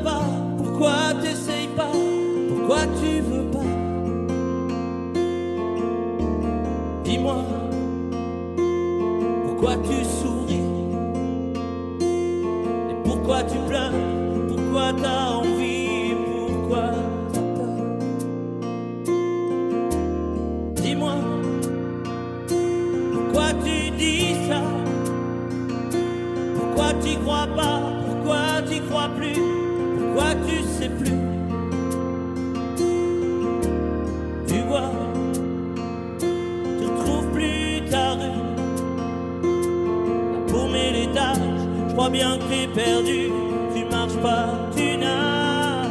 pas? Pourquoi t'essayes pas? Pourquoi tu veux pas? Dis-moi, pourquoi tu souris? Et pourquoi tu pleures? Pourquoi t'as envie? Pourquoi t'as peur? Dis-moi, pourquoi tu dis ça? Pourquoi t'y crois pas? Pourquoi t'y crois plus? Pourquoi tu sais plus? Tu vois, tu retrouves plus ta rue. La paumée l'étage, je crois bien que t'es perdu. Tu marches pas, tu nages.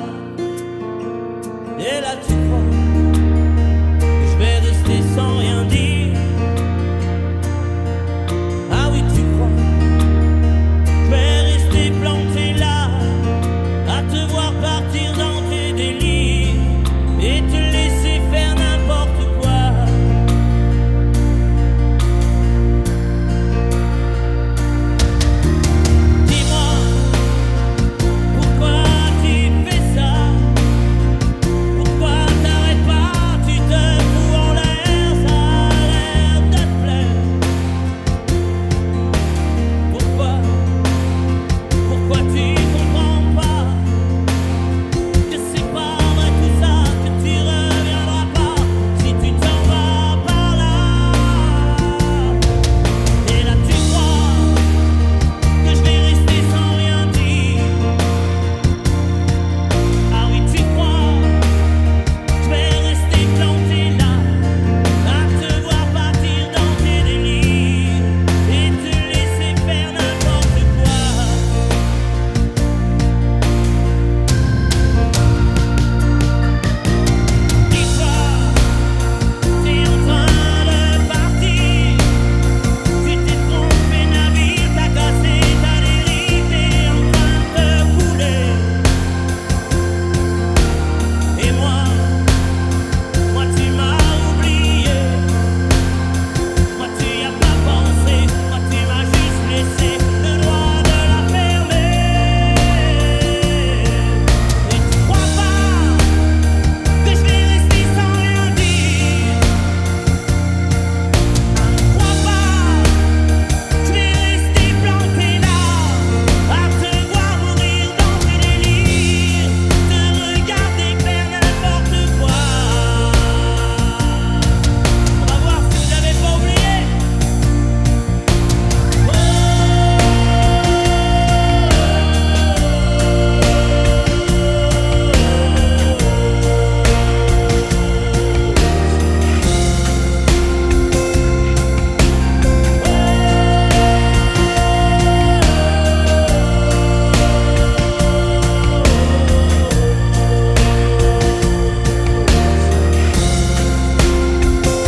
Et là tu crois que je vais rester sans rien dire. Ah oui, tu crois je vais rester planté là, à te voir partir dans tes délires et te laisser faire n'importe quoi. Dis-moi, pourquoi tu fais ça? Pourquoi t'arrêtes pas? Tu te fous en l'air, ça a l'air de te plaire. Pourquoi tu comprends pas que c'est pas vrai tout ça, que tu reviendras pas si tu t'en vas par là? Et là tu crois que je vais rester sans rien dire. Ah oui, tu crois je vais rester planté là, à te voir partir dans tes délires et te laisser faire n'importe quoi. Dis-toi, t'es en train de partir. Tu t'es trompé navire, t'as cassé ta dérive, t'es en train de couler. Et moi tu m'as oublié. Moi tu y as pas pensé. Moi tu m'as juste laissé le droit de la fermer. Et tu crois pas que je vais rester sans rien dire? Crois pas je vais rester planté là, à te voir mourir dans tes délires, te regarder faire n'importe quoi. On va voir si vous l'avez pas oublié.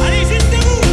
Allez, jusqu'à vous.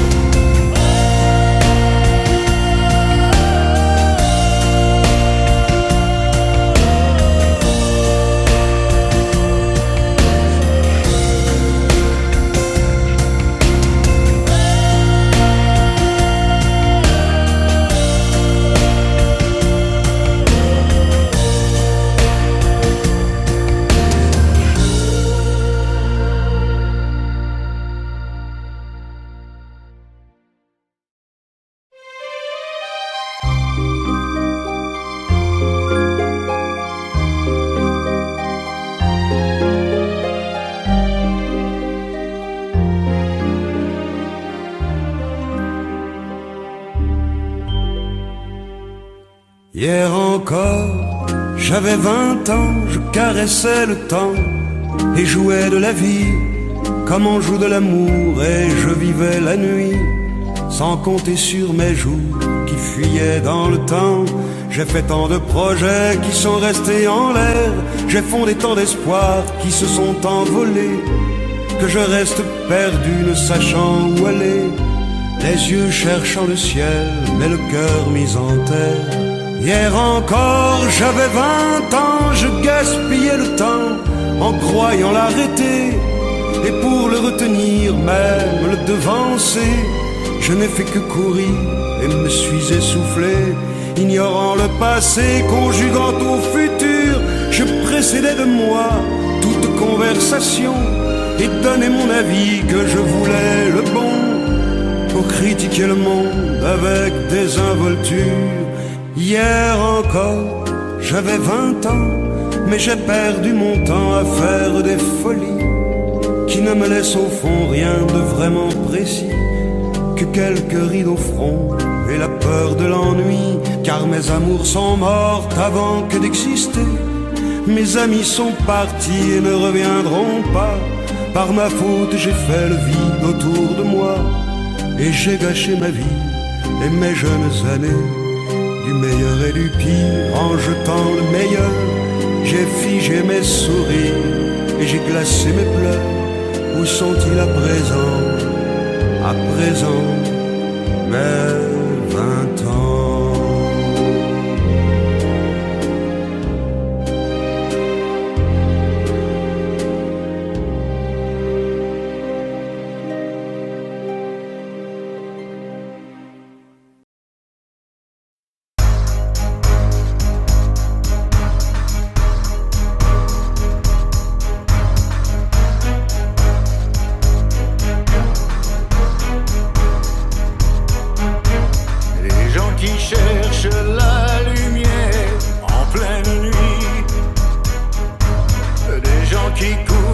Hier encore, j'avais 20 ans, je caressais le temps et jouais de la vie comme on joue de l'amour, et je vivais la nuit sans compter sur mes jours qui fuyaient dans le temps. J'ai fait tant de projets qui sont restés en l'air, j'ai fondé tant d'espoirs qui se sont envolés, que je reste perdu ne sachant où aller, les yeux cherchant le ciel mais le cœur mis en terre. Hier encore, j'avais 20 ans, je gaspillais le temps en croyant l'arrêter, et pour le retenir, même le devancer, je n'ai fait que courir et me suis essoufflé, ignorant le passé, conjuguant au futur. Je décédais de moi toute conversation et donnais mon avis que je voulais le bon, pour critiquer le monde avec désinvolture. Hier encore, j'avais 20 ans, mais j'ai perdu mon temps à faire des folies qui ne me laissent au fond rien de vraiment précis que quelques rides au front et la peur de l'ennui. Car mes amours sont mortes avant que d'exister. Mes amis sont partis et ne reviendront pas. Par ma faute j'ai fait le vide autour de moi et j'ai gâché ma vie et mes jeunes années. Du meilleur et du pire, en jetant le meilleur, j'ai figé mes sourires et j'ai glacé mes pleurs. Où sont-ils à présent, mes 20 ans?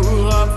Vouloir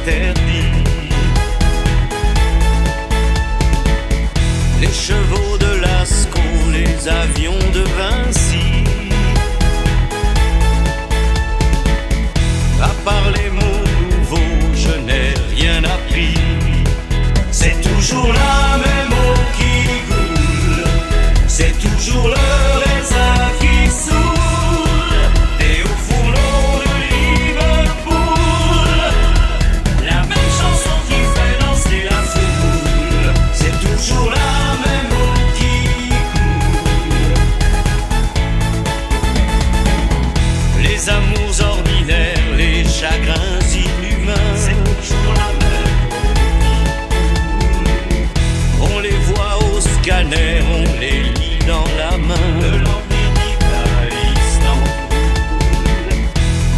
interdit. Les chevaux de Lascaux, les avions de Vinci, à part les mots nouveaux, je n'ai rien appris. C'est toujours la même eau qui coule, c'est toujours le raisin qui saoule, et au fourneau de Liverpool, la même chanson qui fait danser la foule. C'est toujours la même eau qui coule. Les amours ordinaires, les chagrins inhumains, c'est toujours la même eau qui coule. On les voit au scanner, on les lit dans la main, de l'Amérique à Istanbul.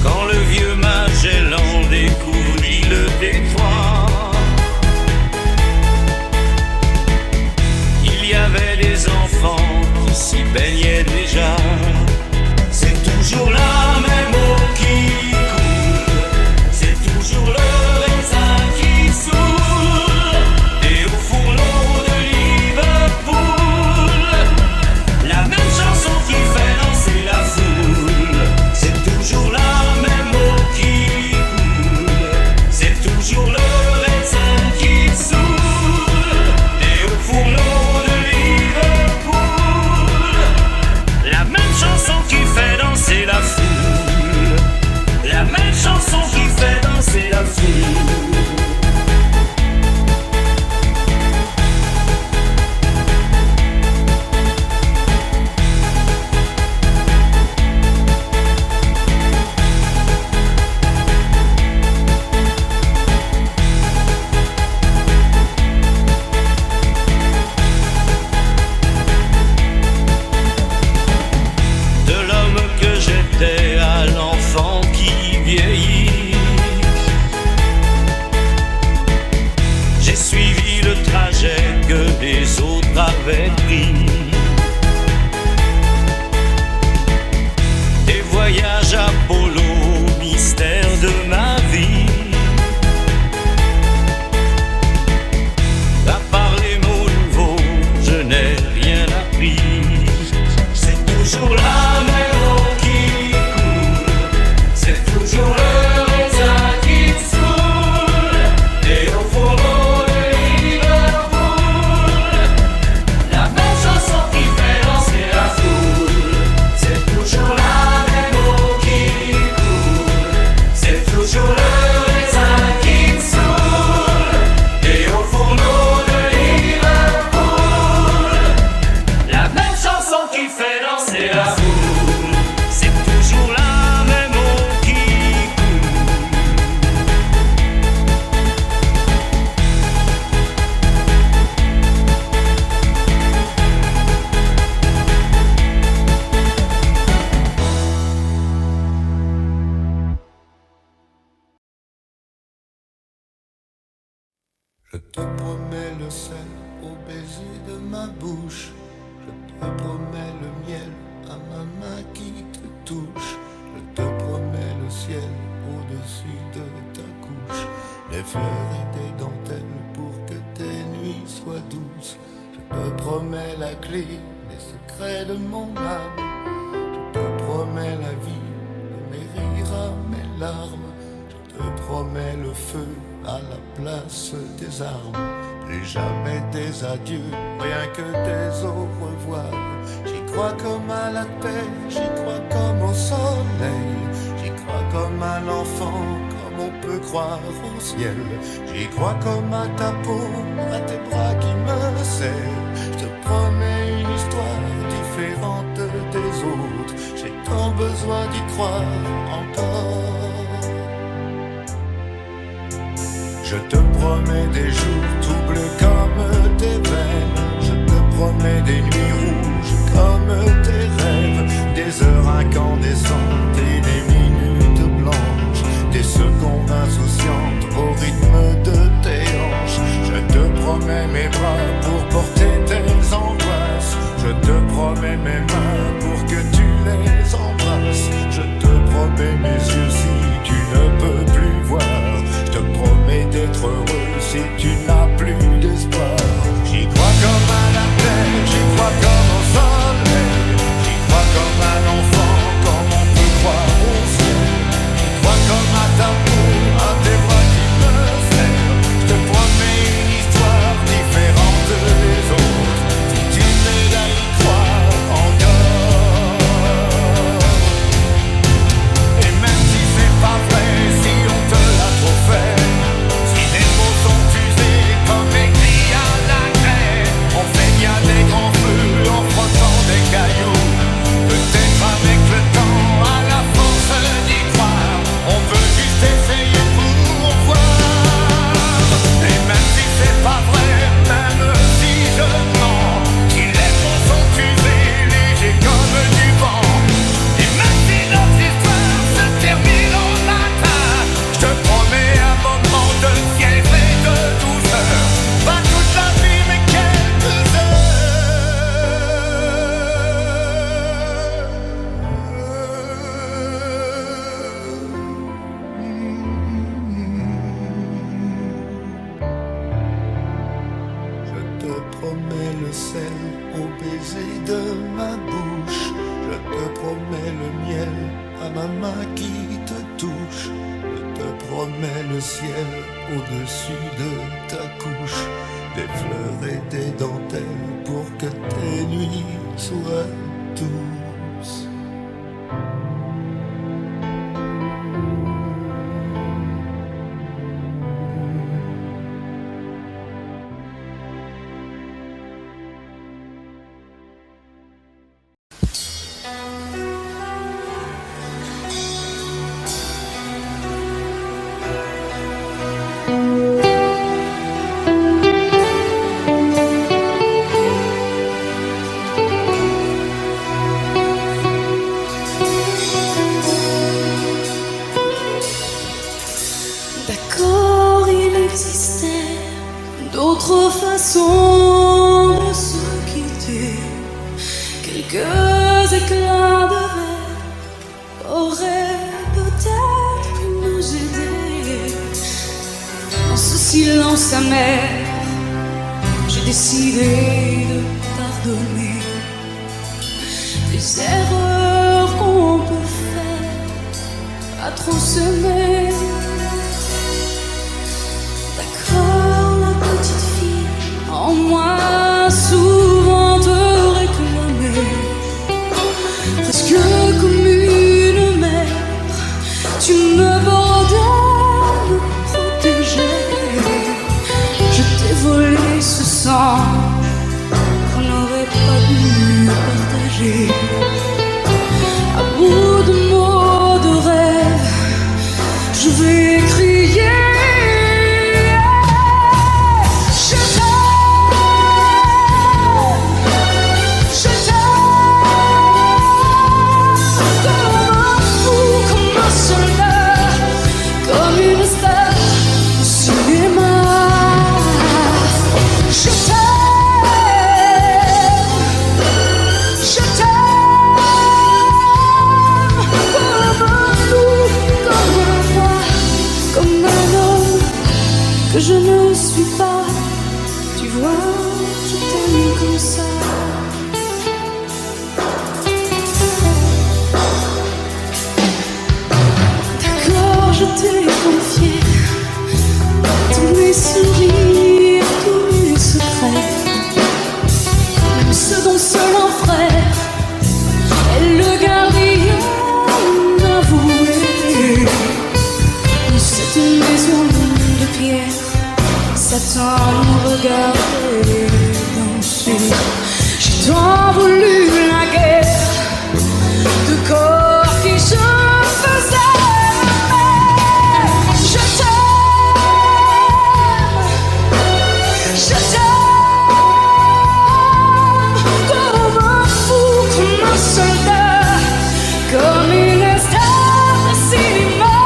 Quand le vieux Magellan découvrit le détroit, il y avait des enfants qui s'y baignaient déjà. C'est toujours la même eau qui coule, c'est toujours le raisin qui saoule, et au fourneau de Liverpool, la même chanson qui fait danser la foule. C'est toujours la même eau qui coule, c'est toujours le raisin qui saoule, et au fourneau de Liverpool, la même chanson qui fait danser la foule, la même chanson qui fait danser la foule. De l'homme que j'étais à l'enfant qui vieillit, j'ai suivi le trajet que les autres avaient pris. Des voyages Apollo, mystère de ma vie. À part les mots nouveaux, je n'ai rien appris. C'est toujours la même eau qui coule, c'est toujours le raisin qui saoule, et au fourneau de Liverpool, la même chanson qui fait danser la foule. C'est toujours la même eau qui coule, c'est toujours le raisin qui saoule, et au fourneau de Liverpool, la même chanson qui fait danser la foule. C'est toujours la même eau qui coule. Je te promets le sel au baiser de ma bouche. Je te promets le miel à ma main qui te touche. Je te promets le ciel au-dessus de ta couche. Des fleurs et des dentelles pour que tes nuits soient douces. Je te promets la clé des secrets de mon âme. Je te promets la vie de mes rires à mes larmes. Je te promets le feu à la place des armes. Plus jamais des adieux, rien que des au revoir. J'y crois comme à la paix, j'y crois comme au soleil. J'y crois comme à l'enfant, comme on peut croire au ciel. J'y crois comme à ta peau, à tes bras qui me serrent. Je te promets une histoire différente des autres. J'ai tant besoin d'y croire encore. Je te promets des jours tout bleus comme tes veines. Je te promets des nuits rouges comme tes rêves. Des heures incandescentes et des minutes blanches. Des secondes insouciantes au rythme de tes hanches. Je te promets mes bras pour porter tes angoisses. Je te promets mes mains pour que tu les embrasses. Je te promets mes yeux si tu ne peux plus voir. Je te promets ma main qui te touche, je te promets le ciel au-dessus de ta couche, des fleurs et des dentelles pour que tes nuits soient douces. D'accord, il existait d'autres façons de se quitter. Quelques éclats de verre auraient peut-être pu nous aider. Dans ce silence amer, j'ai décidé de pardonner des erreurs qu'on peut faire à trop s'aimer. En moi, souvent te réclamer, presque comme une mère, tu me bordais, me protégeais. Je t'ai volé ce sang qu'on n'aurait pas dû partager. À bout de mots, de rêves, je vais crier. Que je ne suis pas, tu vois, je t'aime comme ça. D'accord, je t'ai confié tous mes sourires, tous mes secrets, même ceux dont seul un frère est le gardien avoué. C'est une maison de pierre, Satan nous regardait danser. J'ai tant voulu la guerre de corps qui se faisait aimer. Je t'aime, comme un fou, comme un soldat, comme une star de cinéma.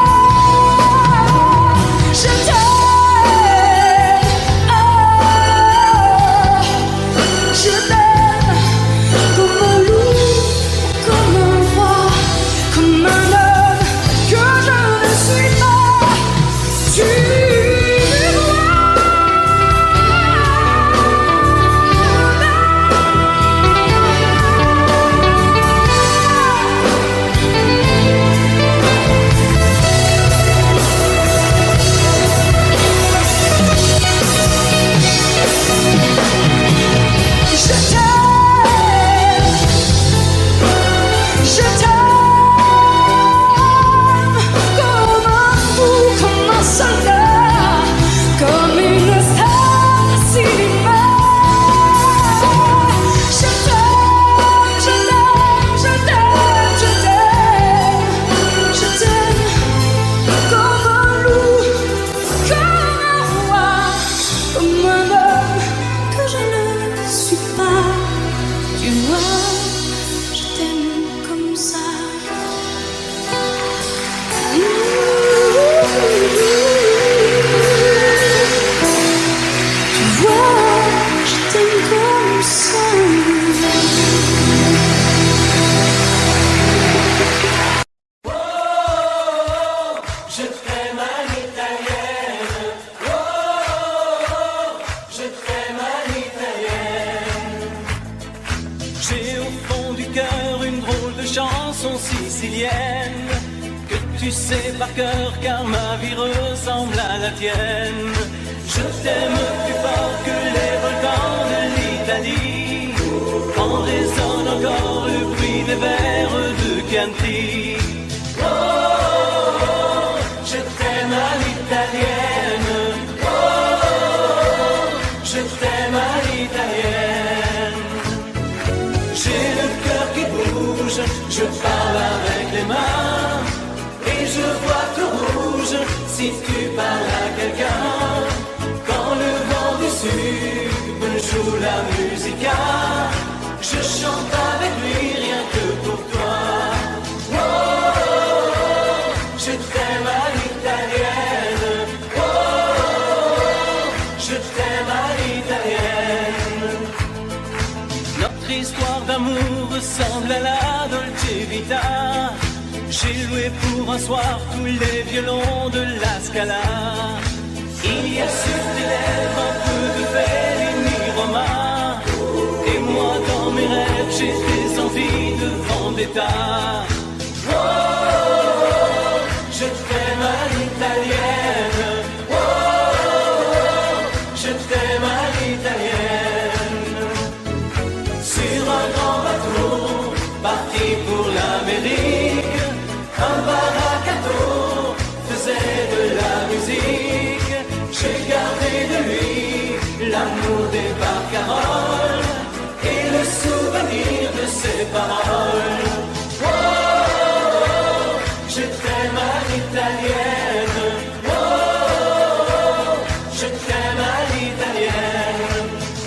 Je t'aime. J'ai au fond du cœur une drôle de chanson sicilienne tu sais par cœur car ma vie ressemble à la tienne. Je t'aime plus fort que les volcans de l'Italie, quand résonne encore le bruit des vers de Chianti. Oh, oh, oh, je t'aime à l'italienne. Oh, oh, je t'aime à l'italienne. J'ai le cœur qui bouge, je parle avec les mains, et je vois tout rouge si tu parles à quelqu'un. Quand le vent du sud me joue la musica, je chante avec lui rien que pour toi. Oh, oh, oh, je t'aime à l'italienne. Oh, oh, je t'aime à l'italienne. Notre histoire d'amour ressemble à la Dolce Vita. J'ai loué pour un soir tous les violons de la Scala. Il y a sur tes lèvres un peu de Bellini Roma, et moi dans mes rêves j'ai des envies de vendetta. Oh, oh, oh, je t'aime à l'italienne. Oh, oh, oh, je t'aime à l'italienne. Sur un grand bateau parti pour l'Amérique, un baracato faisait de la musique. J'ai gardé de lui l'amour des barcaroles et le souvenir de ses paroles. Oh, oh, oh, je t'aime à l'italienne. Oh, oh, oh, je t'aime à l'italienne.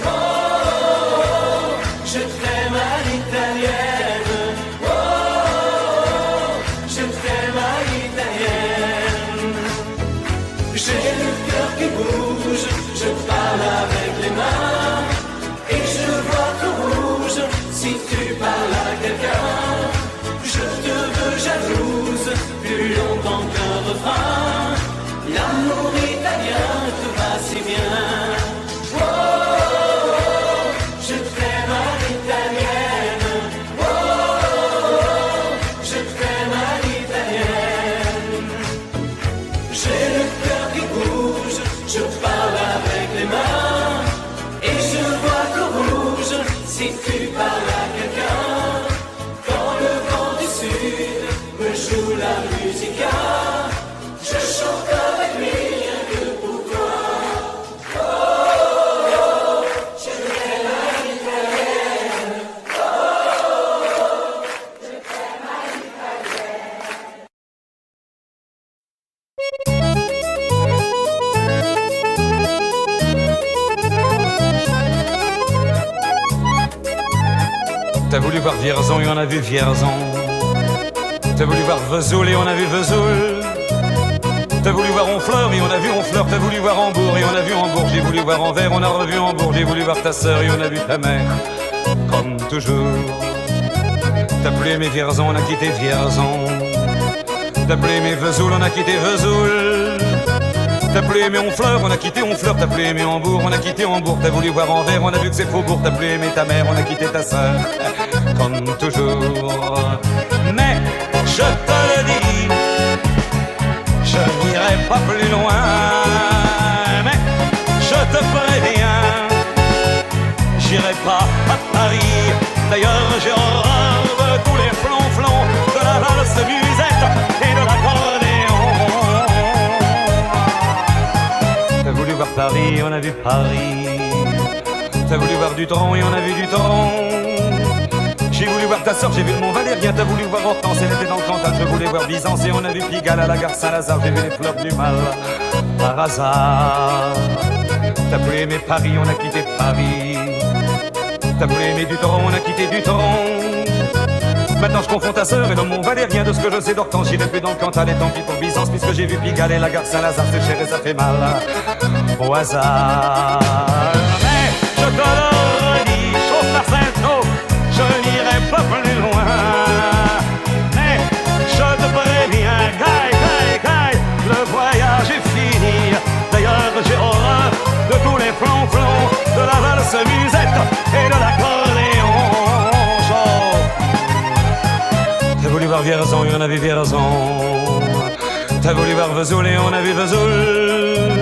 Oh, oh, oh, je t'aime à l'italienne. Oh, oh, oh, je t'aime à l'italienne. J'ai le cœur qui bouge, je parle avec les mains, et je vois tout rouge si tu parles à quelqu'un. Je te veux jalouse plus longtemps qu'un refrain. L'amour italien te va si bien. Oh, oh, oh, je t'aime à l'italienne. Oh, oh, oh, je t'aime à l'italienne. J'ai le cœur qui bouge, je parle avec les mains, et je vois tout rouge si tu parles à quelqu'un. Quand le vent du sud me joue la musica, je chante avec lui rien que pour toi. Oh, oh, oh, je t'aime à l'italienne. Oh, oh, oh, je t'aime à l'italienne. T'as voulu voir Vierzon et on a vu Vierzon. T'as voulu voir Vesoul et on a vu Vesoul. T'as voulu voir Honfleur et on a vu Honfleur. T'as voulu voir Hambourg et on a vu Hambourg. J'ai voulu voir Anvers, on a revu Hambourg. J'ai voulu voir ta sœur et on a vu ta mère. Comme toujours. T'as plus aimé Vierzon, on a quitté Vierzon. T'as plus aimé Vesoul, on a quitté Vesoul. T'as plus aimé Honfleur, on a quitté Honfleur. T'as plus aimé Hambourg, on a quitté Hambourg. T'as voulu voir Anvers, on a vu que c'est Faubourg. T'as plus aimé ta mère, on a quitté ta sœur. Comme toujours. Mais je te le dis, je n'irai pas plus loin. Mais je te préviens, j'irai pas à Paris. D'ailleurs j'ai horreur de tous les flonflons, de la valse musette et de l'accordéon. T'as voulu voir Paris, on a vu Paris. T'as voulu voir Dutron et on a vu Dutron. J'ai voulu voir ta sœur, j'ai vu le Mont Valérien. T'as voulu voir Hortense, elle était dans le Cantal. Je voulais voir Byzance et on a vu Pigalle à la gare Saint-Lazare. J'ai vu les fleurs du mal par hasard. T'as plus aimé Paris, on a quitté Paris. T'as plus aimé Dutron, on a quitté Dutron. Maintenant je confonds ta sœur et le Mont Valérien. De ce que je sais d'Hortense, j'irai plus dans le Cantal. Et tant pis pour Byzance, puisque j'ai vu Pigalle et la gare Saint-Lazare. C'est cher et ça fait mal au hasard. Mais je te le redis, chauffe par Saint-Eau, je n'irai pas plus loin. Mais je te préviens, caille, caille, caille, le voyage est fini. D'ailleurs j'ai horreur de tous les flonflons, de la valse musette et de l'accordéon. T'as voulu voir Vierzon et on a vu Vierzon. T'as voulu voir Vesoul et on a vu Vesoul.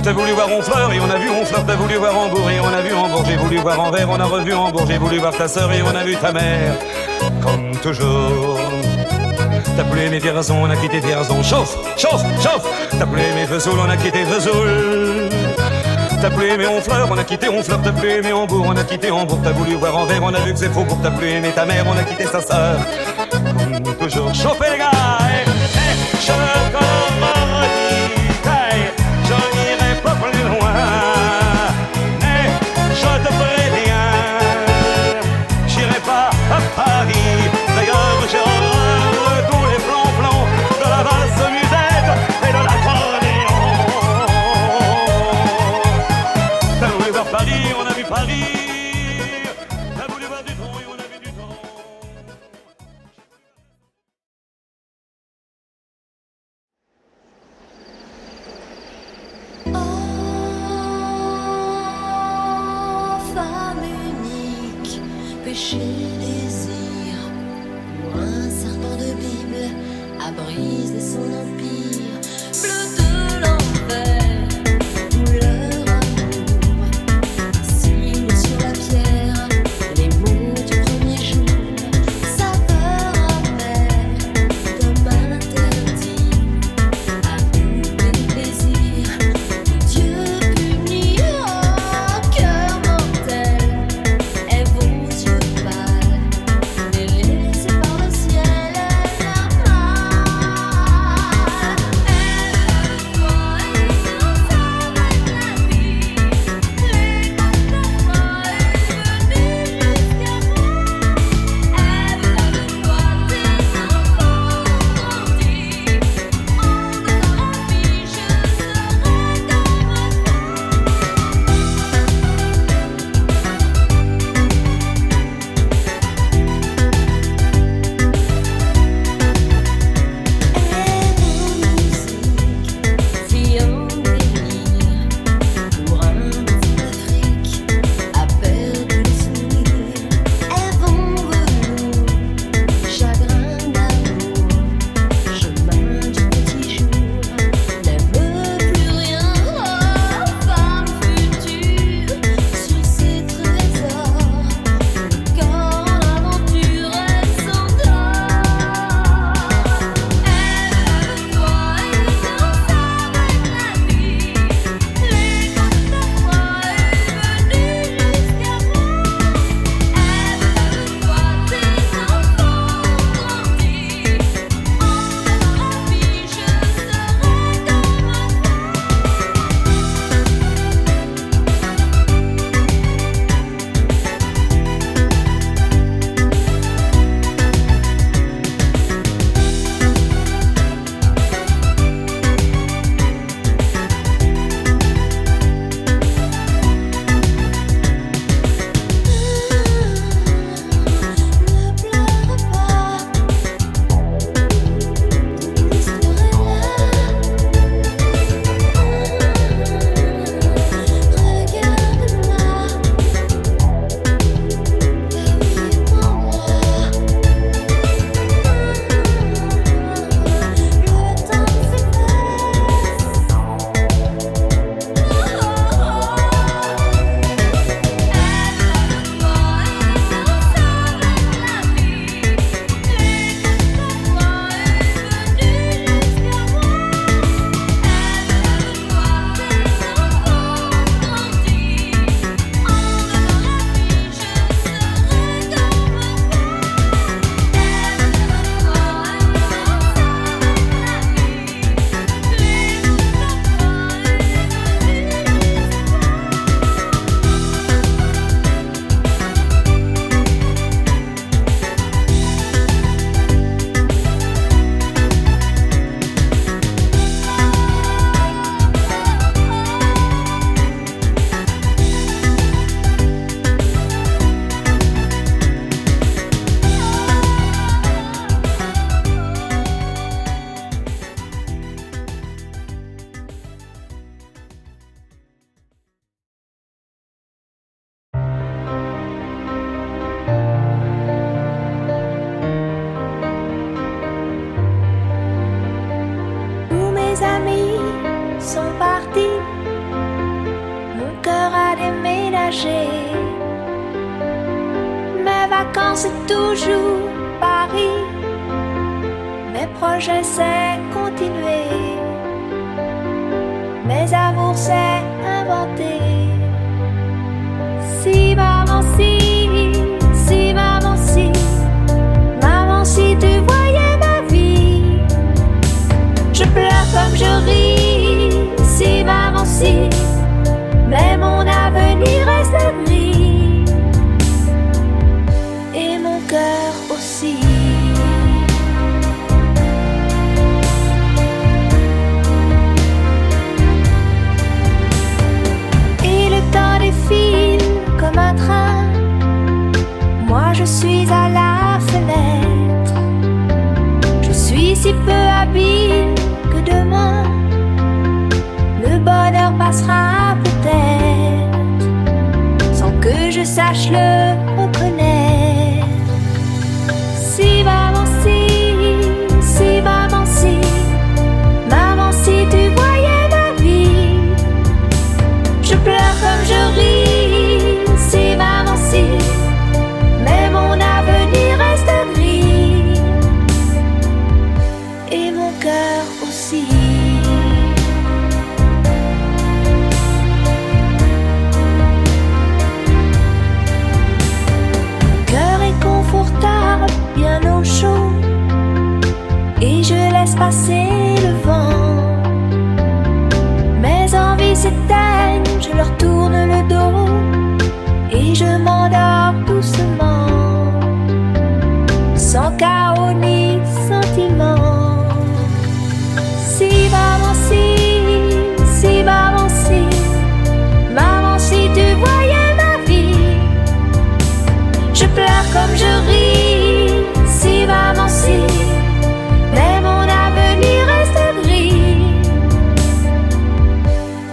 T'as voulu voir Honfleur et on a vu Honfleur. T'as voulu voir Hambourg et on a vu Hambourg. J'ai voulu voir Anvers, on a revu Hambourg. J'ai voulu voir ta sœur et on a vu ta mère. Comme toujours. T'as plus aimé Vierzon, on a quitté Vierzon. Chauffe, chauffe, chauffe. T'as plus aimé Vesoul, on a quitté Vesoul. T'as plus aimé Honfleur, on a quitté Honfleur. T'as plus aimé Hambourg, on a quitté Hambourg. T'as voulu voir Anvers, on a vu que c'est faux. Pour t'as plus aimé ta mère, on a quitté sa sœur. Comme toujours. Chauffez les gars, je je n'irai pas plus loin. Mais je te préviens, j'irai pas à Paris. D'ailleurs, j'ai horreur de tous les plans de la valse musette et de l'accordéon. T'as voulu voir Paris, on a vu Paris. T'as voulu voir du tronc et on a vu du tronc. Femme unique, péché, désir, ou un serpent de Bible a brisé son empire, bleu de l'enfer, douleur, amour, signe sur la pierre, les mots du premier jour, saveur amère, d'homme interdit, amour et plaisir, Dieu punit, oh, cœur mortel, et vos yeux pâles, délaissés par le ciel, normal. sont partis, mon cœur a déménagé. Mes vacances c'est toujours Paris, mes projets c'est continuer, mes amours c'est inventer. Si maman si maman si tu voyais ma vie, je pleure comme je ris. Si maman si, mais mon avenir reste gris, et mon cœur aussi. Et le temps défile comme un train, moi je suis à la fenêtre. Je suis si peu habile que demain le bonheur passera peut-être, sans que je sache le reconnaître. Si maman si maman si tu voyais ma vie, je pleure comme je ris. Si maman si, mais mon avenir reste gris, et mon cœur aussi. Mon cœur est confortable, bien au chaud, et je laisse passer le vent. Mes envies s'éteignent, je leur tourne le dos, et je m'endors doucement, sans chaos ni sentiment. Si maman maman si tu voyais ma vie, je pleure comme je ris. Si maman si, mais mon avenir reste gris,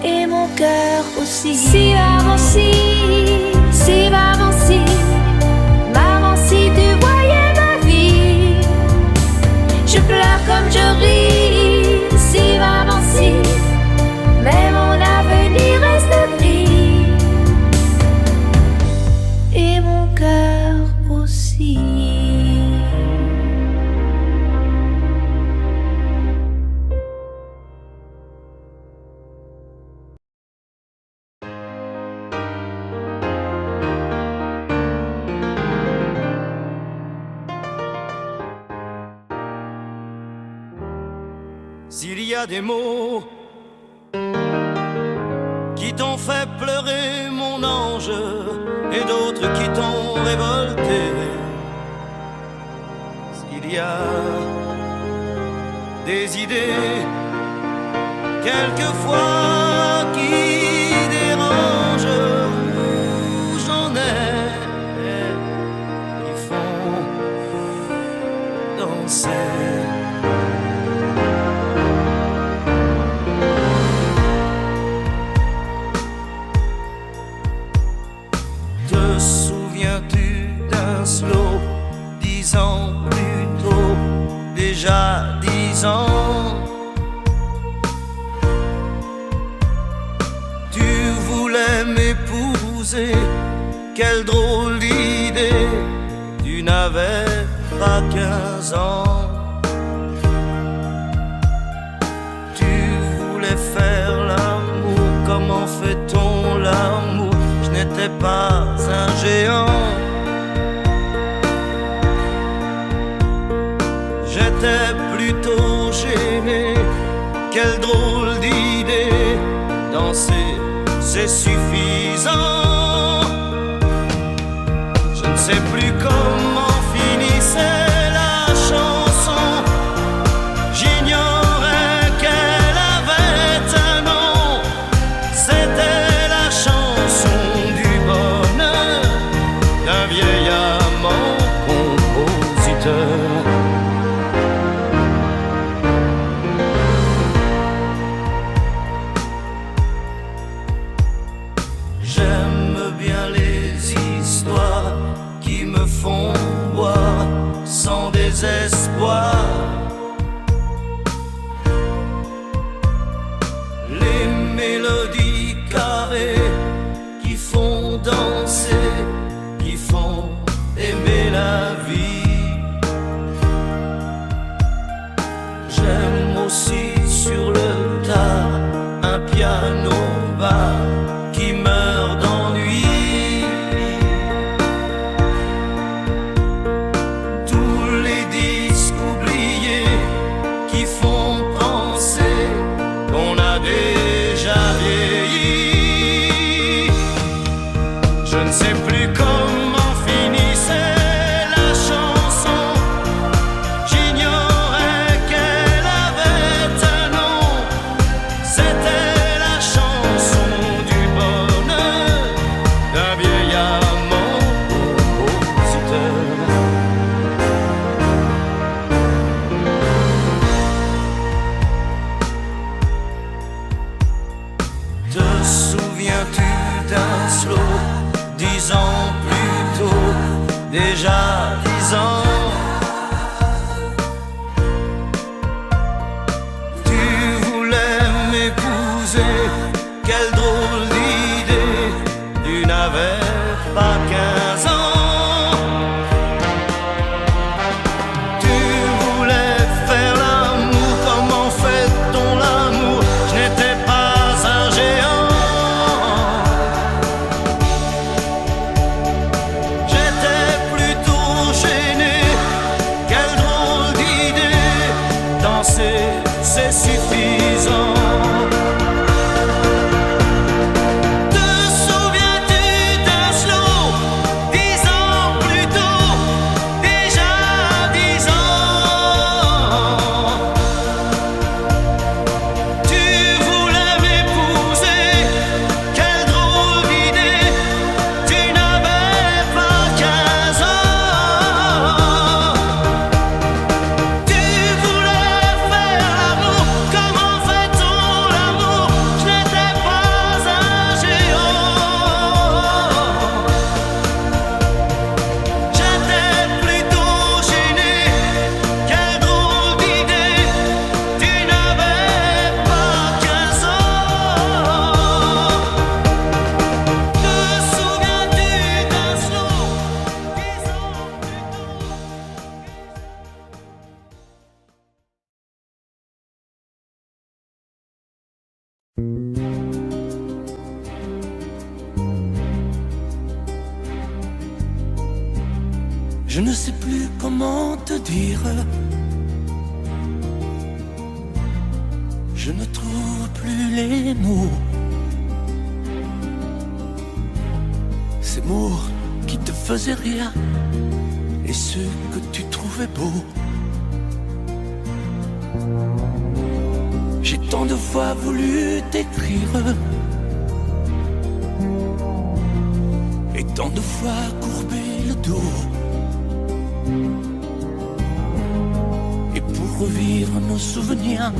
et mon cœur aussi. Si maman si tu voyais ma vie, je pleure comme je ris. Si maman si, mais mon avenir reste gris, et mon cœur aussi. S'il y a des mots qui t'ont fait pleurer, mon ange, et d'autres qui t'ont révolté, s'il y a des idées quelquefois qui dérangent, où j'en ai qui font danser. Slow, 10 ans plus tôt, déjà 10 ans. Tu voulais m'épouser, quelle drôle d'idée, tu n'avais pas 15 ans. Tu voulais faire l'amour, comment fait-on l'amour? Je n'étais pas un géant. J'étais plutôt gêné, quelle drôle d'idée, danser c'est suffisant. Je ne sais plus comment finissait la chanson, j'ignorais qu'elle avait un nom. C'était la chanson du bonheur d'un vieil amant compositeur. J'aime aussi sur le tas un piano bas qui meurt d'ennui. Tous les disques oubliés qui font penser qu'on a déjà vieilli. Je ne sais plus comment finissait la chanson. J'ignorais qu'elle avait un nom. C'était la chanson du bonheur d'un vieil amant compositeur. Te souviens-tu d'un slow 10 ans plus tôt, déjà 10 ans? Tu voulais m'épouser, quelle drôle d'idée, tu n'avais pas 15 ans. Tu voulais faire l'amour, comment fait-on l'amour? Je n'étais pas un géant. J'étais plutôt gêné, quelle drôle d'idée, danser c'est suffisant. Te souviens-tu d'un slow 10 ans plus tôt, déjà 10 ans? Tu voulais m'épouser, quelle drôle d'idée, tu n'avais pas 15 ans. Tu voulais faire l'amour, comment fait-on l'amour? Je n'étais pas un géant. J'étais plutôt gêné, quelle drôle d'idée, tu n'avais pas 15 ans. Te souviens-tu d'un slow 10 ans plus tôt? Je ne sais plus comment te dire. Je ne trouve plus les mots. Ces mots qui te faisaient rire et ceux que tu trouvais beaux. J'ai tant de fois voulu t'écrire et tant de fois courbé le dos. Et pour revivre nos souvenirs,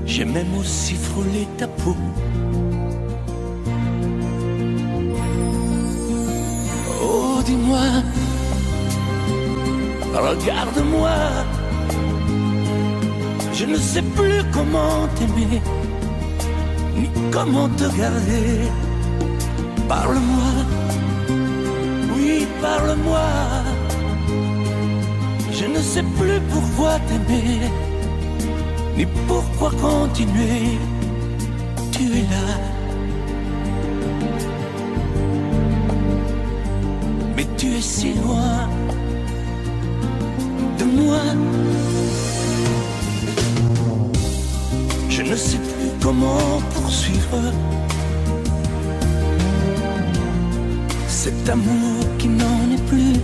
j'ai même aussi frôlé ta peau. Oh, dis-moi, regarde-moi, je ne sais plus comment t'aimer, ni comment te garder. Parle-moi, oui, parle-moi. Je ne sais plus pourquoi t'aimer, ni pourquoi continuer. Tu es là, mais tu es si loin de moi. Je ne sais plus comment poursuivre cet amour qui n'en est plus.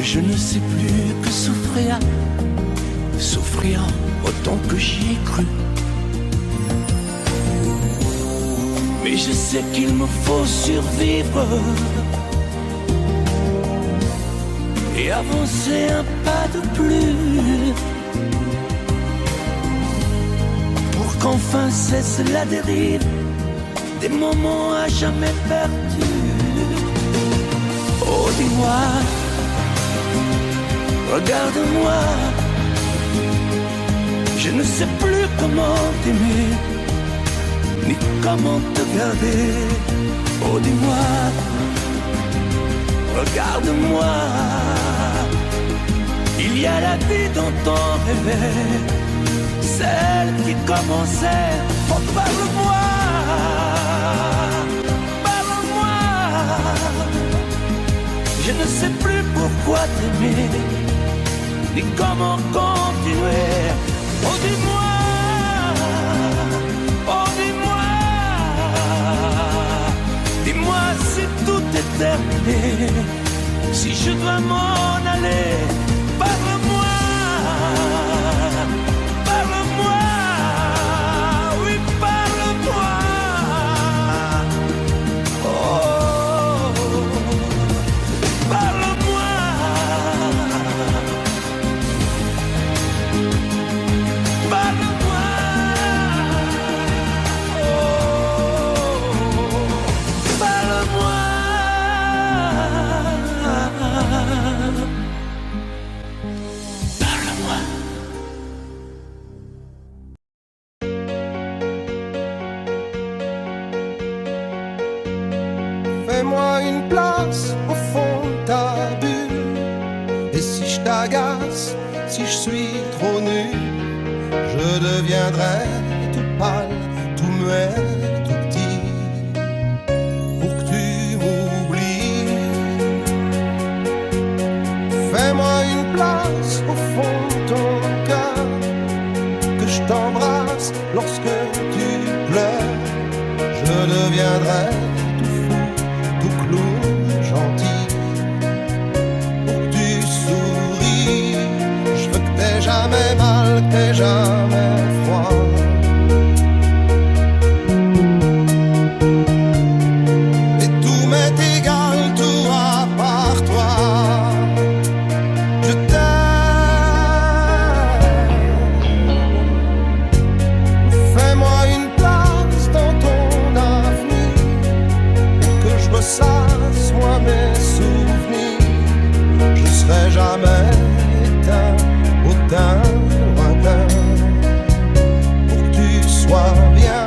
Je ne sais plus que souffrir, souffrir autant que j'y ai cru. Mais je sais qu'il me faut survivre et avancer un pas de plus pour qu'enfin cesse la dérive des moments à jamais perdus. Oh, dis-moi, regarde-moi, je ne sais plus comment t'aimer, ni comment te garder. Oh, dis-moi, regarde-moi, Il y a la vie dont on rêvait, celle qui commençait. Oh, parle-moi, parle-moi. Je ne sais plus pourquoi t'aimer, ni comment continuer. Oh, dis-moi, oh, dis-moi, dis-moi si tout est terminé, si je dois m'en aller. Parle-moi, parle-moi, oui, parle-moi. Oh, parle-moi. Parle-moi. Oh, parle-moi. Fais-moi une place au fond de ta bulle. Et si je t'agace, si je suis trop nu, je deviendrai tout pâle, tout muet, tout petit, pour que tu m'oublies. Fais-moi une place au fond de ton cœur, que je t'embrasse lorsque tu pleures. Je deviendrai tout fou, tout clown, gentil, pour que tu souris. Je veux que t'aies jamais mal, que t'aies jamais froid. Et tout m'est égal, tout à part toi. Je t'aime. Fais-moi une place dans ton avenir, que je ressasse moi mes souvenirs. Je serai jamais éteint, autant lointain, pour que tu sois bien.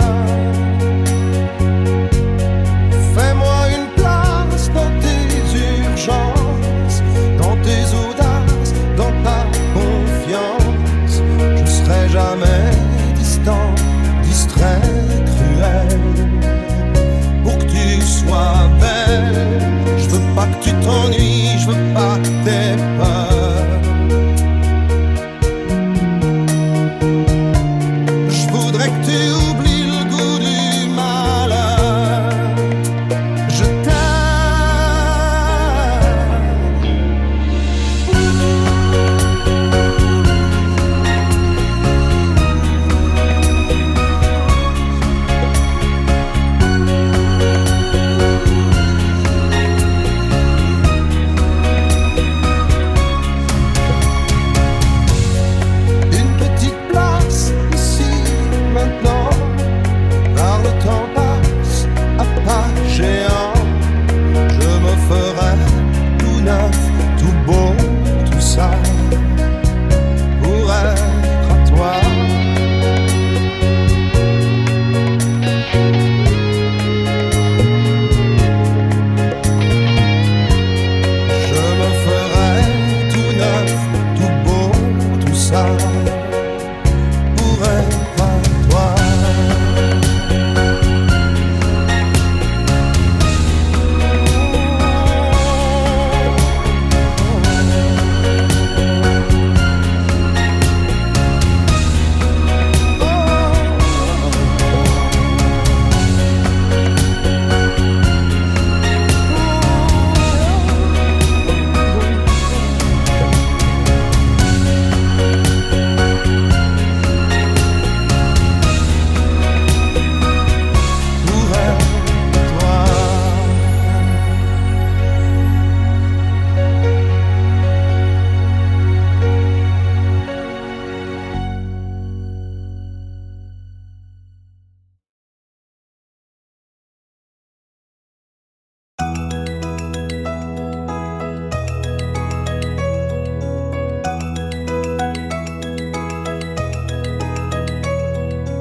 Fais-moi une place dans tes urgences, dans tes audaces, dans ta confiance. Je serai jamais distant, distrait, cruel, pour que tu sois belle. Je veux pas que tu t'ennuies, je veux pas que t'aies peur. Je voudrais que tu oublies le goût du malheur. Je une petite place ici, maintenant, car le temps passe à pas géant. Je me ferai tout neuf, tout beau, tout ça, pour être à toi. Je me ferai tout neuf, tout beau, tout ça, pour être à toi. Pour être toi.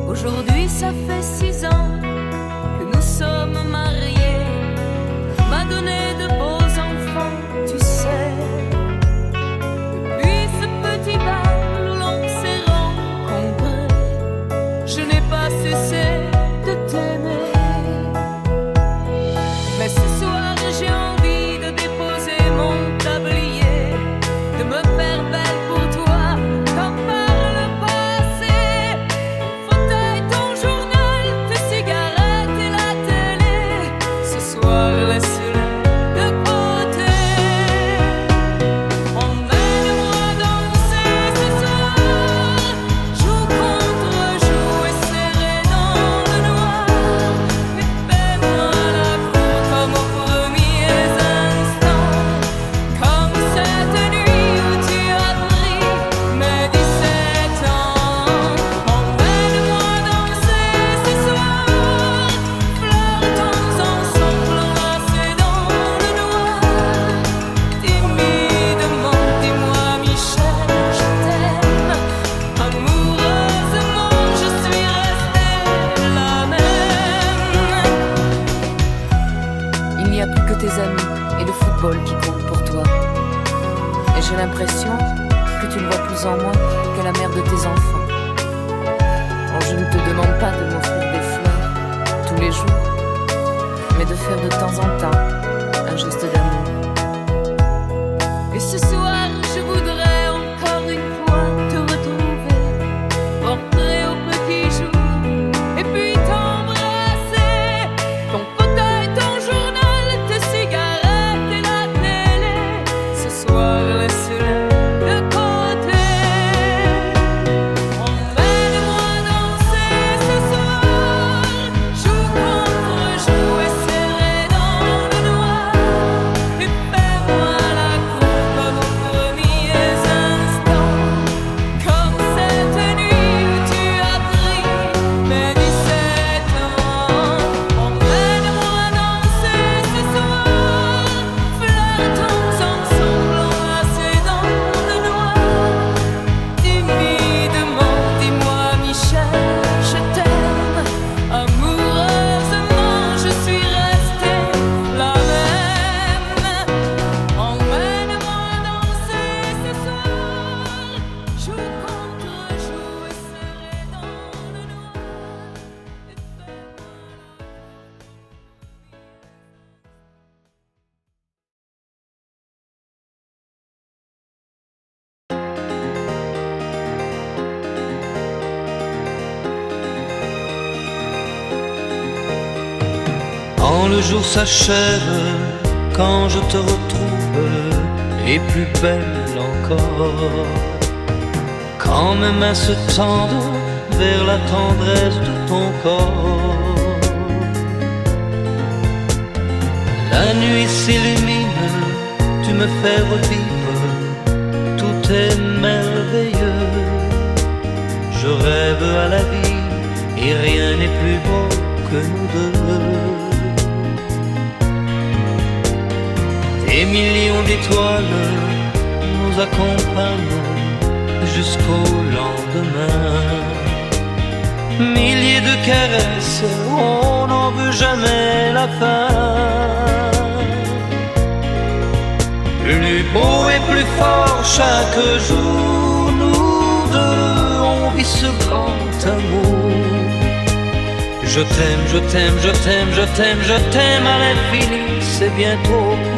Aujourd'hui, ça fait 6 ans que nous sommes mariés. M'a donné de beaux enfants, tu sais. Depuis ce l'impression que tu ne vois plus en moi que la mère de tes enfants. Oh, je ne te demande pas de m'offrir des fleurs tous les jours, mais de faire de temps en temps un geste d'amour. Et ce soir, je voudrais encore une fois te retrouver, rentrer au petit jour, et puis t'embrasser. Ton fauteuil, ton journal, tes cigarettes et la télé, ce soir, laisse-les de côté. Emmène-moi danser ce soir, joue contre joue et serré dans le noir, et fais-moi la cour comme aux premiers instants, comme cette nuit où tu as pris mes 17 ans. Emmène-moi danser ce soir, flottons ensemble enlacés dans le noir. Timidement, dis-moi Michel, je t'aime. Amoureusement, je suis restée la même. Emmène-moi danser ce soir, joue contre joue et serré dans le noir, et Quand le jour s'achève, quand je te retrouve, et plus belle encore, quand mes mains se tendent vers la tendresse de ton corps, la nuit s'illumine, tu me fais revivre, tout est merveilleux. Je rêve à la vie et rien n'est plus beau que nous deux. Des millions d'étoiles nous accompagnent jusqu'au lendemain. Milliers de caresses, on n'en veut jamais la fin. Plus beau et plus fort chaque jour, nous deux, on vit ce grand amour. Je t'aime, je t'aime, je t'aime, je t'aime, je t'aime à l'infini, c'est bien trop court.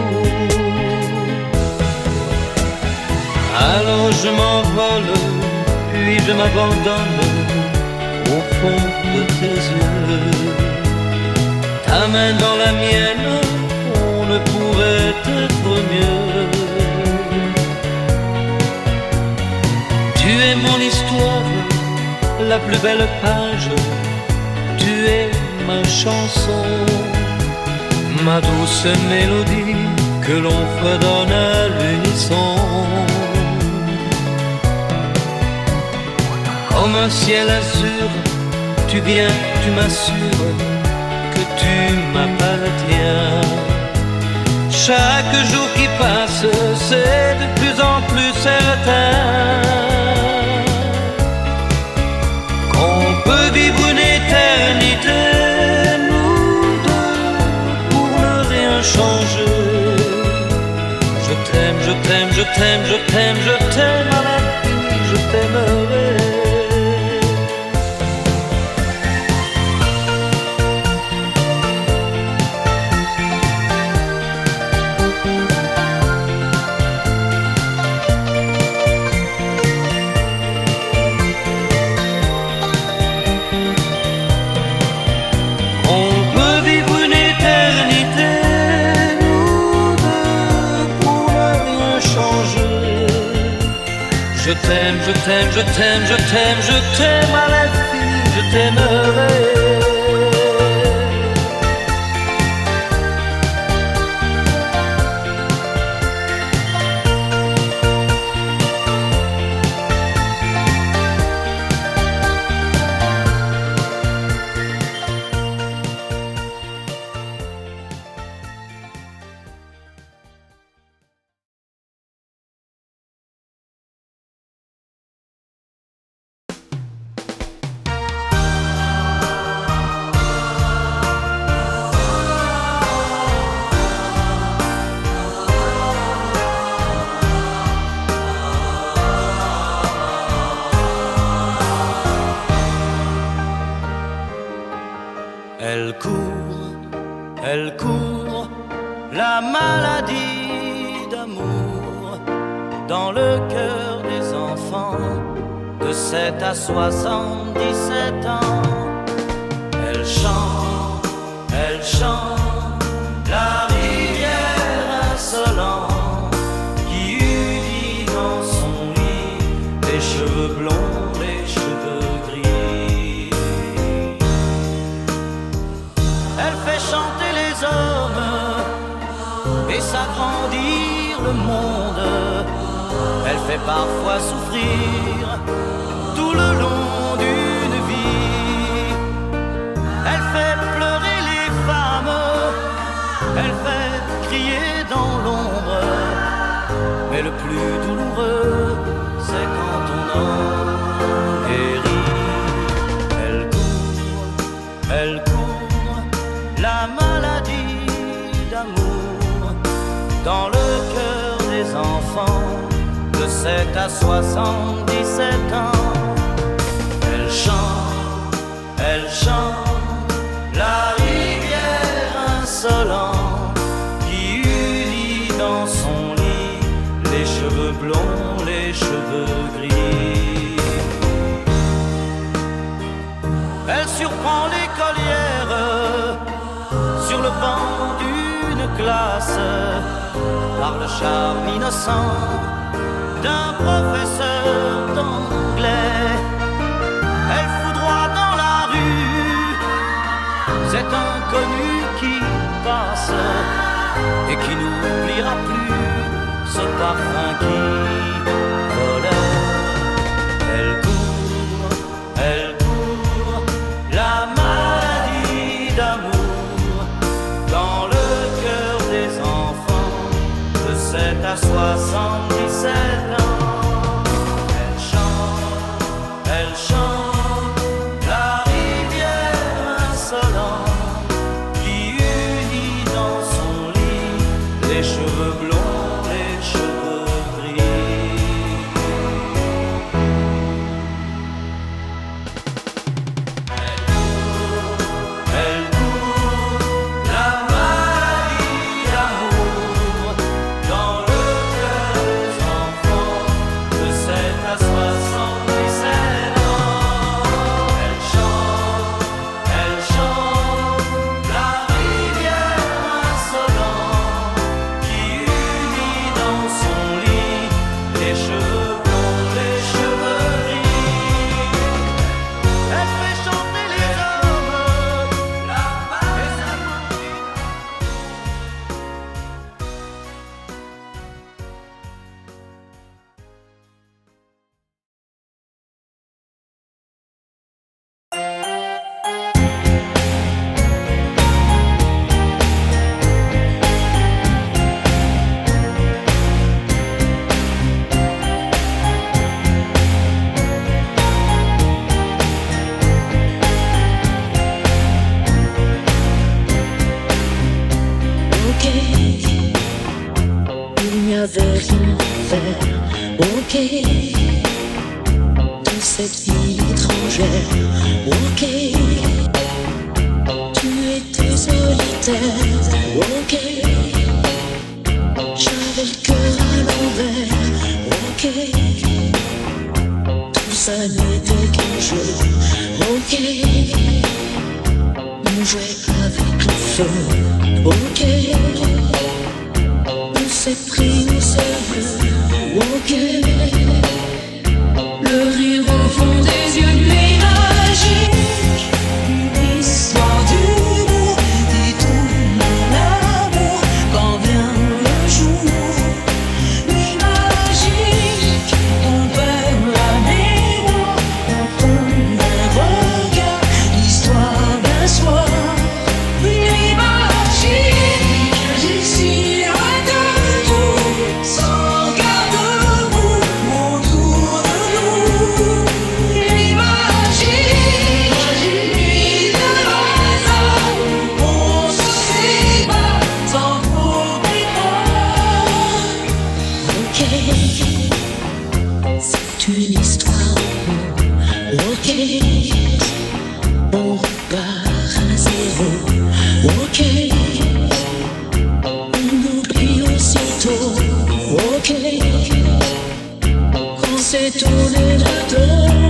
Alors je m'envole, puis je m'abandonne au fond de tes yeux. Ta main dans la mienne, on ne pourrait être mieux. Tu es mon histoire, la plus belle page. Tu es ma chanson, ma douce mélodie que l'on fredonne à l'unisson. Comme un ciel azur, tu viens, tu m'assures que tu m'appartiens. Chaque jour qui passe, c'est de plus en plus certain qu'on peut vivre une éternité, nous deux, pour ne rien changer. Je t'aime, je t'aime, je t'aime, je t'aime, je t'aime à l'infini, je t'aimerai. Je t'aime, je t'aime, je t'aime, je t'aime, je t'aime à l'infini, je t'aimerai. de 7 à 77 ans. Elle chante, la rivière insolente qui unit dans son lit les cheveux blonds, les cheveux gris. Elle fait chanter les hommes et s'agrandir le monde. Elle fait parfois souffrir tout le long d'une vie. Elle fait pleurer les femmes, elle fait crier dans l'ombre. Mais le plus douloureux, c'est quand on en guérit. Elle court, la maladie d'amour dans le cœur des enfants de 7 à 77 ans. Elle chante, la rivière insolente qui unit dans son lit les cheveux blonds, les cheveux gris. Elle surprend l'écolière sur le banc d'une classe par le charme innocent d'un professeur d'anglais. Elle foudroie dans la rue cet inconnu qui passe et qui n'oubliera plus ce parfum qui volait. Elle court, la maladie d'amour dans le cœur des enfants de 7 à 77 ans. Elle chante, la rivière insolente qui unit dans son lit les cheveux blonds, les cheveux gris. Elle court, la maladie d'amour dans le cœur des enfants de 7 à 77 ans. n'avais rien fait. Ok, de cette vie étrangère. Ok, tu étais solitaire. Ok, j'avais le cœur à l'envers. Ok, tout ça n'était qu'un jeu. Ok, on jouait avec le feu. Ok, on s'est pris au sérieux. Ok, le rire au fond des yeux magique. Une histoire d'humour et tout mon amour. Quand vient le jour, nuit magique, on perd la mémoire, on tombe un regard, l'histoire d'un soir. Nuit magique, j'exciterai de tout, sans garde-boue, autour de nous. Nuit magique, nuit de hasard, on se sépare sans problème. Ok, c'est une histoire d'amour. Ok, on repart à zéro. Ok, on oublie aussitôt. Ok, quand c'est tourné le dos.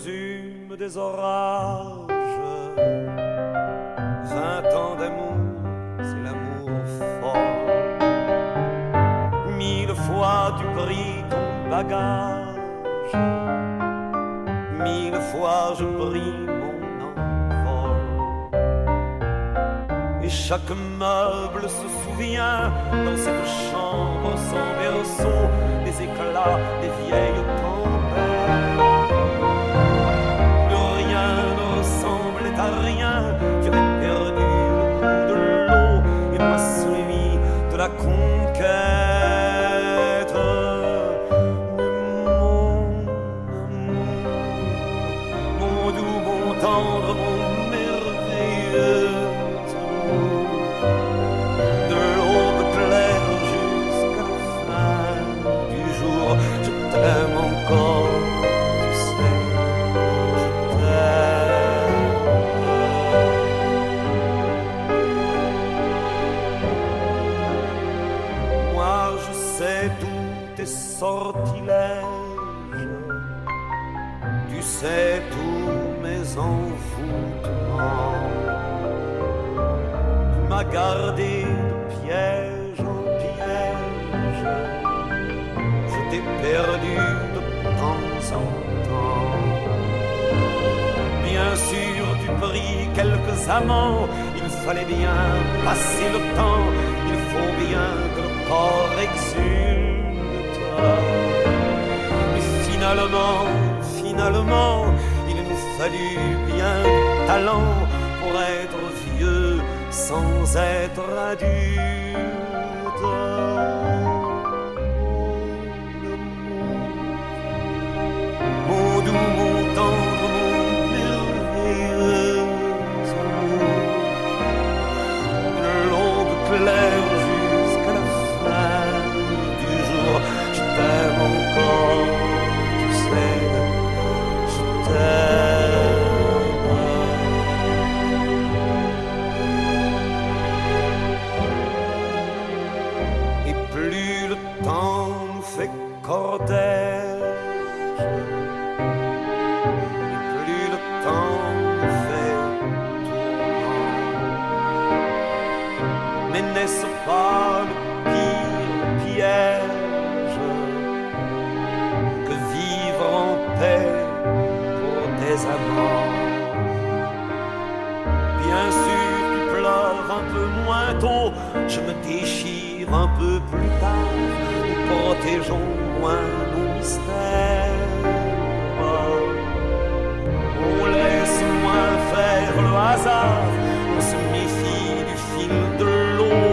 présume des orages. 20 ans d'amour, c'est l'amour fort. 1000 fois tu pris ton bagage, 1000 fois je pris mon envol. Et chaque meuble se souvient dans cette chambre sans berceau des éclats des vieilles tempêtes. Plus rien ne ressemblait à rien. Tu avais perdu le goût de l'eau et moi celui de la conquête. Mon doux, mon tendre, mon merveilleux amour. De l'aube claire jusqu'à la fin du jour, je t'aime encore, tu sais, je t'aime. Moi je sais tous tes sortilèges, tu sais tous mes envoûtements. Tu m'as gardé de piège en piège, je t'ai perdu de temps en temps. Bien sûr tu pris quelques amants, il fallait bien passer le temps, il faut bien que le corps exulte. Mais finalement, il nous fallut bien du talent pour être vieux sans être adulte. Mon doux, mon tendre, mon merveilleux amour. De l'aube claire jusqu'à la fin du jour, je t'aime encore, tu sais, je t'aime. Et plus le temps nous fait cortège, et plus le temps nous fait tourment. Mais n'est-ce pas le pire piège que vivre en paix pour des amants? Bien sûr tu pleures un peu moins tôt, je me déchire un peu plus tard, nous protégeons moins nos mystères. On laisse moins faire le hasard, on se méfie du fil de l'eau,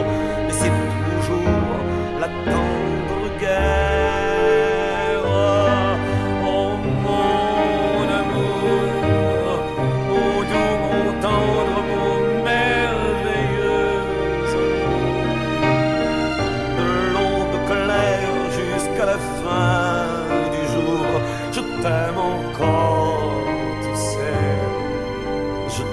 mais c'est toujours la tendre guerre. Oh mon amour, mon doux, mon tendre, mon merveilleux amour. De l'aube claire jusqu'à la fin du jour, je t'aime encore, tu sais, je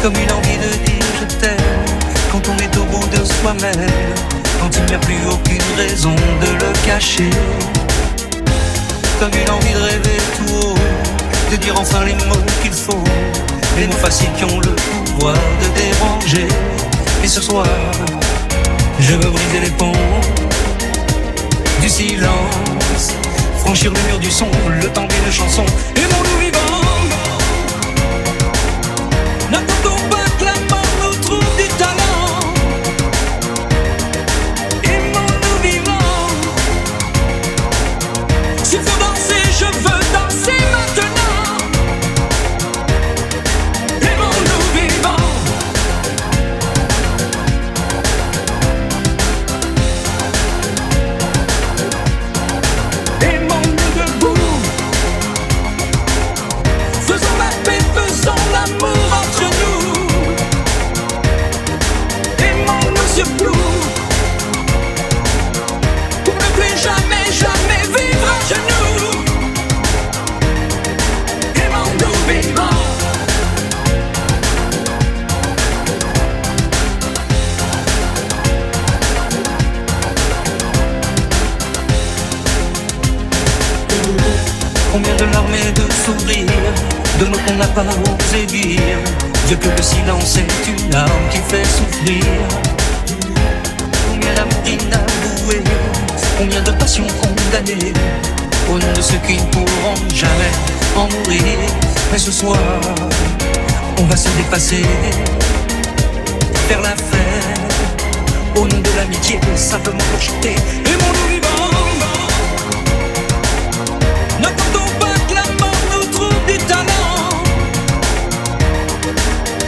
Comme une envie de dire je t'aime quand on est au bout de soi-même, quand il n'y a plus aucune raison de le cacher. Comme une envie de rêver tout haut, de dire enfin les mots qu'il faut, les mots faciles qui ont le pouvoir de déranger. Et ce soir, je veux briser les ponts du silence, franchir le mur du son, le temps d'une chanson. Aimons-nous vivants. N'attendons pas que la mort nous trouve du talent. Aimons-nous vivants. S'il faut danser, je veux danser maintenant. Aimons-nous vivants. Aimons-nous debout. Faisons la paix, faisons l'amour. Pour ne plus jamais, jamais vivre à genoux. Aimons-nous vivants. Combien de larmes et de sourires, de mots qu'on n'a pas osé dire. Dieu que le silence est une arme qui fait souffrir. Combien d'amour inavoué, combien de passions condamnées, au nom de ceux qui ne pourront jamais en mourir. Mais ce soir, on va se dépasser, faire la fête, au nom de l'amitié, simplement pour chanter. Aimons-nous vivants. N'attendons pas que la mort nous trouve du talent.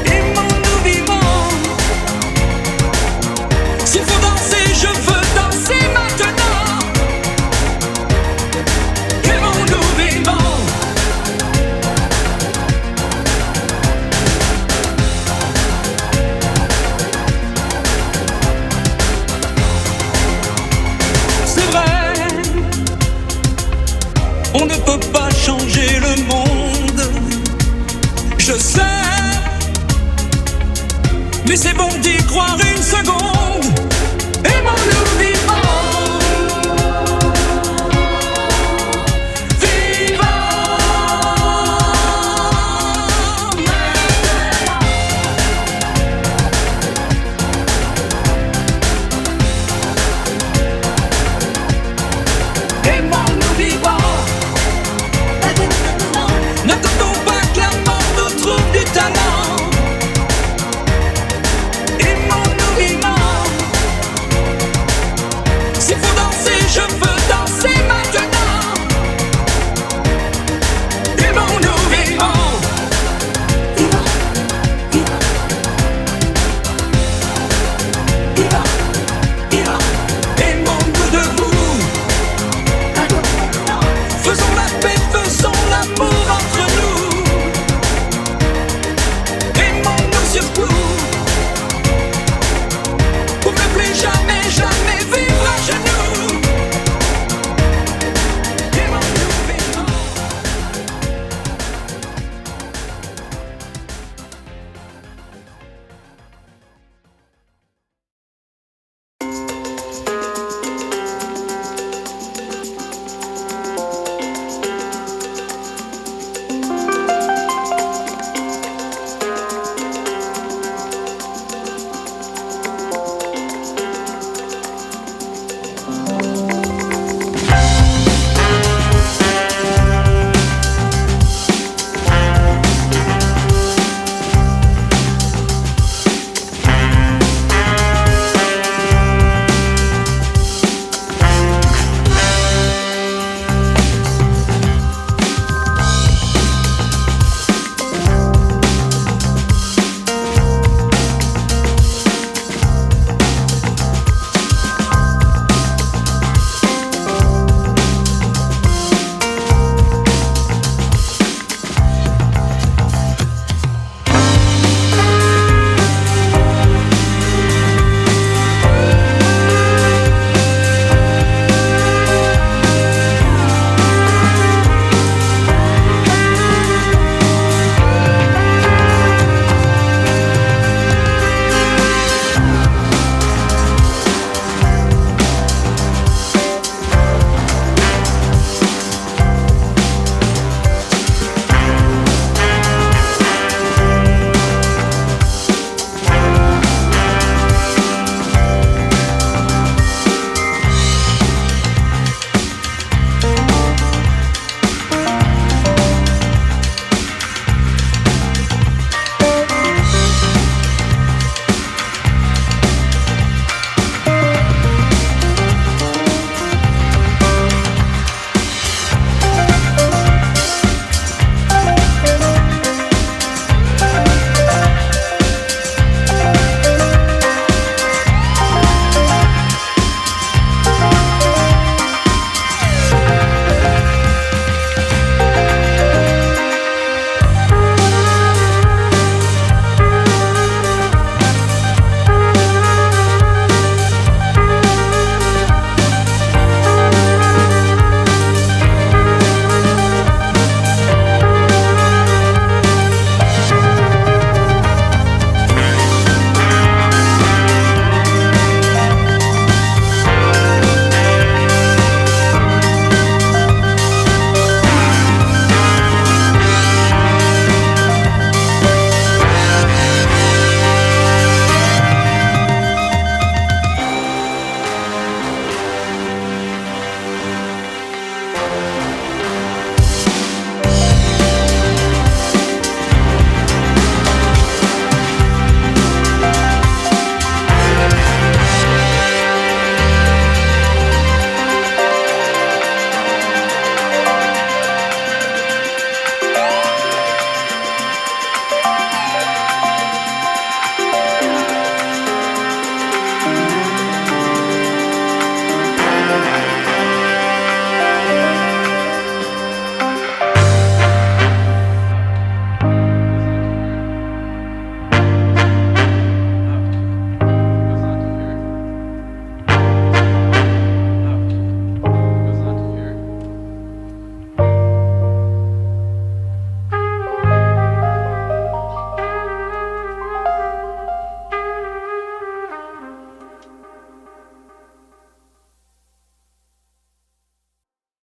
Aimons-nous vivants. S'il faut danser, je veux danser maintenant. Aimons-nous vivants. C'est vrai, on ne peut pas changer le monde. Je sais, mais c'est bon d'y croire une seconde. Aimons-nous vivants.